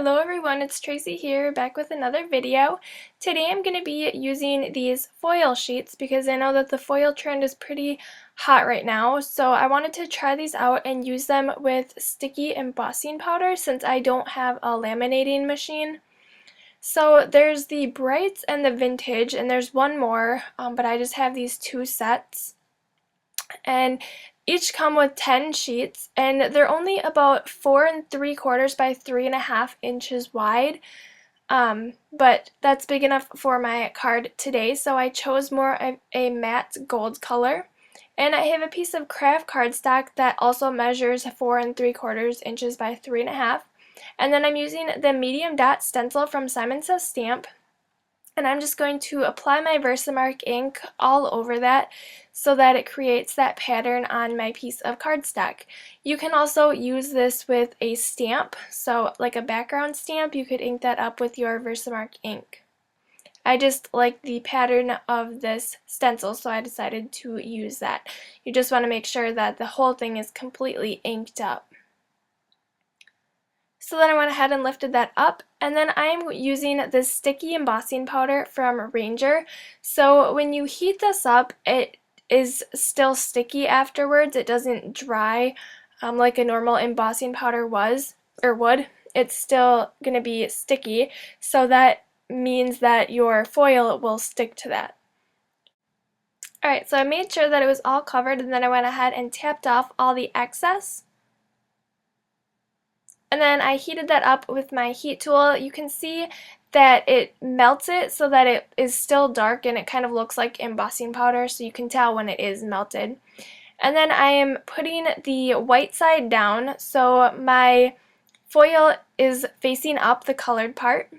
Hello everyone, it's Tracy here, back with another video. Today I'm going to be using these foil sheets because I know that the foil trend is pretty hot right now, so I wanted to try these out and use them with sticky embossing powder since I don't have a laminating machine. So there's the Brights and the Vintage, and there's one more, but I just have these two sets. And each come with 10 sheets, and they're only about 4 3/4 by 3.5 inches wide. But that's big enough for my card today, so I chose more of a matte gold color. And I have a piece of craft cardstock that also measures 4 3/4 inches by 3.5. And then I'm using the medium dot stencil from Simon Says Stamp. And I'm just going to apply my Versamark ink all over that so that it creates that pattern on my piece of cardstock. You can also use this with a stamp, so like a background stamp, you could ink that up with your Versamark ink. I just like the pattern of this stencil, so I decided to use that. You just want to make sure that the whole thing is completely inked up. So then I went ahead and lifted that up, and then I'm using this sticky embossing powder from Ranger. So when you heat this up, it is still sticky afterwards. It doesn't dry like a normal embossing powder was or would. It's still going to be sticky, so that means that your foil will stick to that. Alright, so I made sure that it was all covered, and then I went ahead and tapped off all the excess. And then I heated that up with my heat tool. You can see that it melts it so that it is still dark and it kind of looks like embossing powder, so you can tell when it is melted. And then I am putting the white side down, so my foil is facing up the colored part.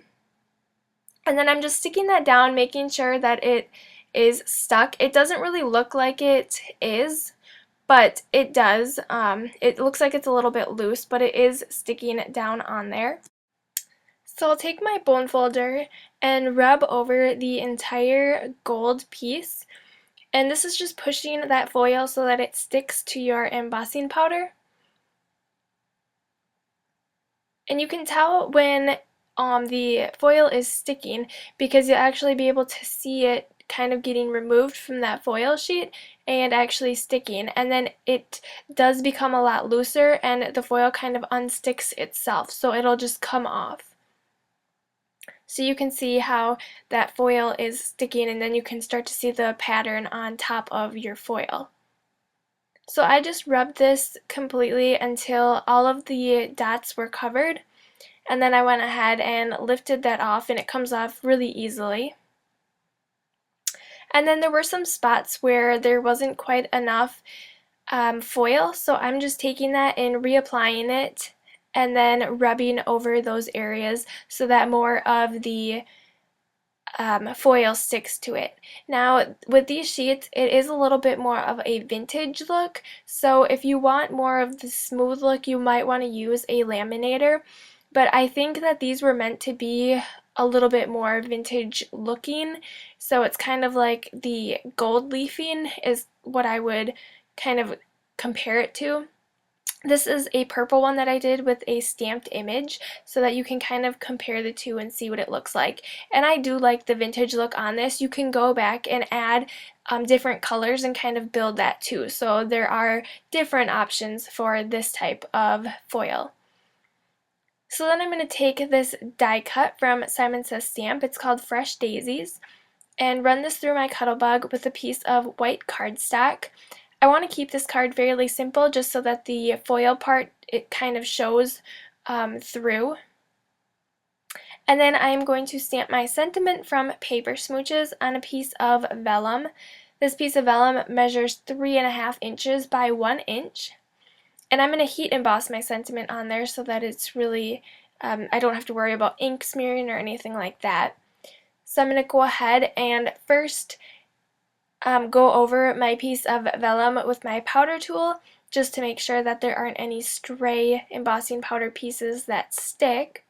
And then I'm just sticking that down, making sure that it is stuck. It doesn't really look like it is, but it does. It looks like it's a little bit loose, but it is sticking down on there. So I'll take my bone folder and rub over the entire gold piece, and this is just pushing that foil so that it sticks to your embossing powder. And you can tell when the foil is sticking because you'll actually be able to see it kind of getting removed from that foil sheet and actually sticking, and then it does become a lot looser and the foil kind of unsticks itself, so it'll just come off. So you can see how that foil is sticking, and then you can start to see the pattern on top of your foil. So I just rubbed this completely until all of the dots were covered, and then I went ahead and lifted that off, and it comes off really easily. And then there were some spots where there wasn't quite enough foil, so I'm just taking that and reapplying it and then rubbing over those areas so that more of the foil sticks to it. Now with these sheets, it is a little bit more of a vintage look, so if you want more of the smooth look, you might want to use a laminator, but I think that these were meant to be a little bit more vintage looking, so it's kind of like the gold leafing is what I would kind of compare it to. This is a purple one that I did with a stamped image so that you can kind of compare the two and see what it looks like. And I do like the vintage look on this. You can go back and add different colors and kind of build that too. So there are different options for this type of foil. So then I'm going to take this die cut from Simon Says Stamp, it's called Fresh Daisies, and run this through my Cuttlebug with a piece of white cardstock. I want to keep this card fairly simple just so that the foil part, it kind of shows through. And then I'm going to stamp my sentiment from Paper Smooches on a piece of vellum. This piece of vellum measures 3.5 inches by 1 inch. And I'm going to heat emboss my sentiment on there so that it's really, I don't have to worry about ink smearing or anything like that. So I'm going to go ahead and first go over my piece of vellum with my powder tool just to make sure that there aren't any stray embossing powder pieces that stick.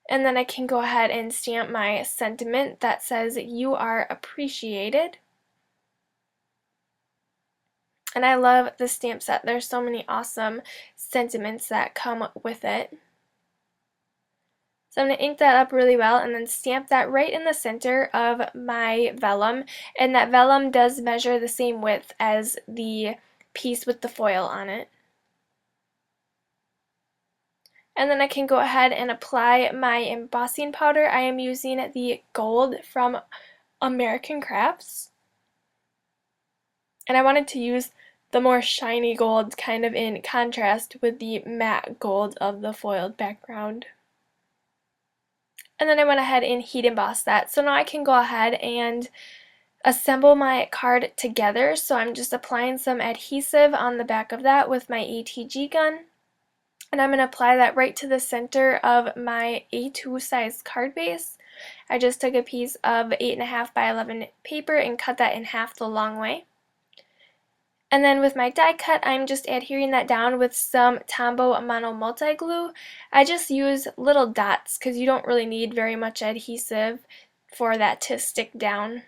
And then I can go ahead and stamp my sentiment that says "You are appreciated." And I love the stamp set. There's so many awesome sentiments that come with it. So I'm going to ink that up really well and then stamp that right in the center of my vellum. And that vellum does measure the same width as the piece with the foil on it. And then I can go ahead and apply my embossing powder. I am using the gold from American Crafts. And I wanted to use the more shiny gold kind of in contrast with the matte gold of the foiled background. And then I went ahead and heat embossed that. So now I can go ahead and assemble my card together. So I'm just applying some adhesive on the back of that with my ATG gun. And I'm going to apply that right to the center of my A2 size card base. I just took a piece of 8.5 by 11 paper and cut that in half the long way. And then with my die cut, I'm just adhering that down with some Tombow Mono Multi Glue. I just use little dots because you don't really need very much adhesive for that to stick down.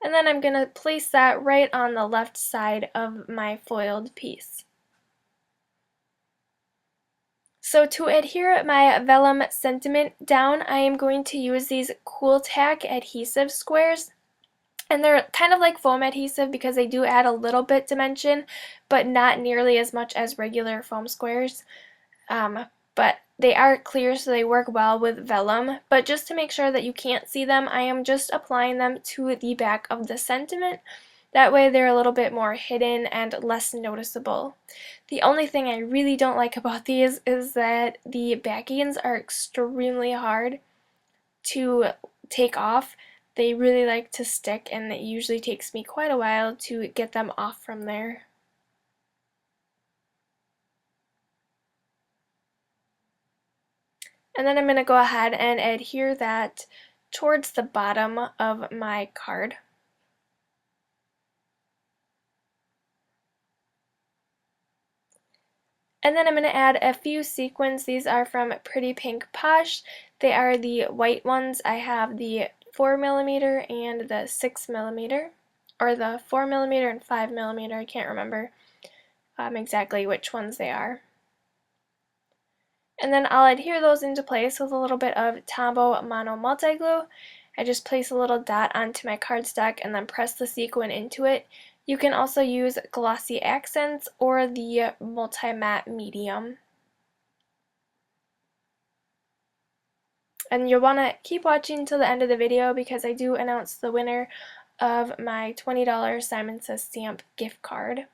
And then I'm going to place that right on the left side of my foiled piece. So to adhere my vellum sentiment down, I am going to use these Cool Tack adhesive squares. And they're kind of like foam adhesive because they do add a little bit dimension, but not nearly as much as regular foam squares. But they are clear, so they work well with vellum. But just to make sure that you can't see them, I am just applying them to the back of the sentiment. That way they're a little bit more hidden and less noticeable. The only thing I really don't like about these is that the backings are extremely hard to take off. They really like to stick, and it usually takes me quite a while to get them off from there. And then I'm going to go ahead and adhere that towards the bottom of my card. And then I'm going to add a few sequins. These are from Pretty Pink Posh. They are the white ones. I have the 4mm and the 6mm, or the 4mm and 5mm. I can't remember exactly which ones they are. And then I'll adhere those into place with a little bit of Tombow Mono Multi Glue. I just place a little dot onto my cardstock and then press the sequin into it. You can also use glossy accents or the multi-matte medium. And you'll want to keep watching until the end of the video because I do announce the winner of my $20 Simon Says Stamp gift card.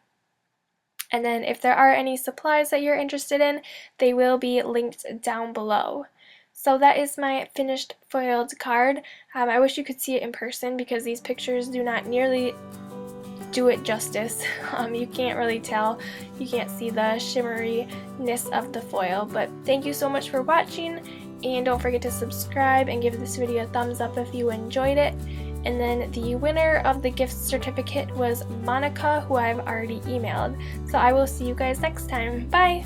And then if there are any supplies that you're interested in, they will be linked down below. So that is my finished foiled card. I wish you could see it in person because these pictures do not nearly do it justice. You can't really tell. You can't see the shimmeriness of the foil. But thank you so much for watching, and don't forget to subscribe and give this video a thumbs up if you enjoyed it. And then the winner of the gift certificate was Monica, who I've already emailed. So I will see you guys next time. Bye!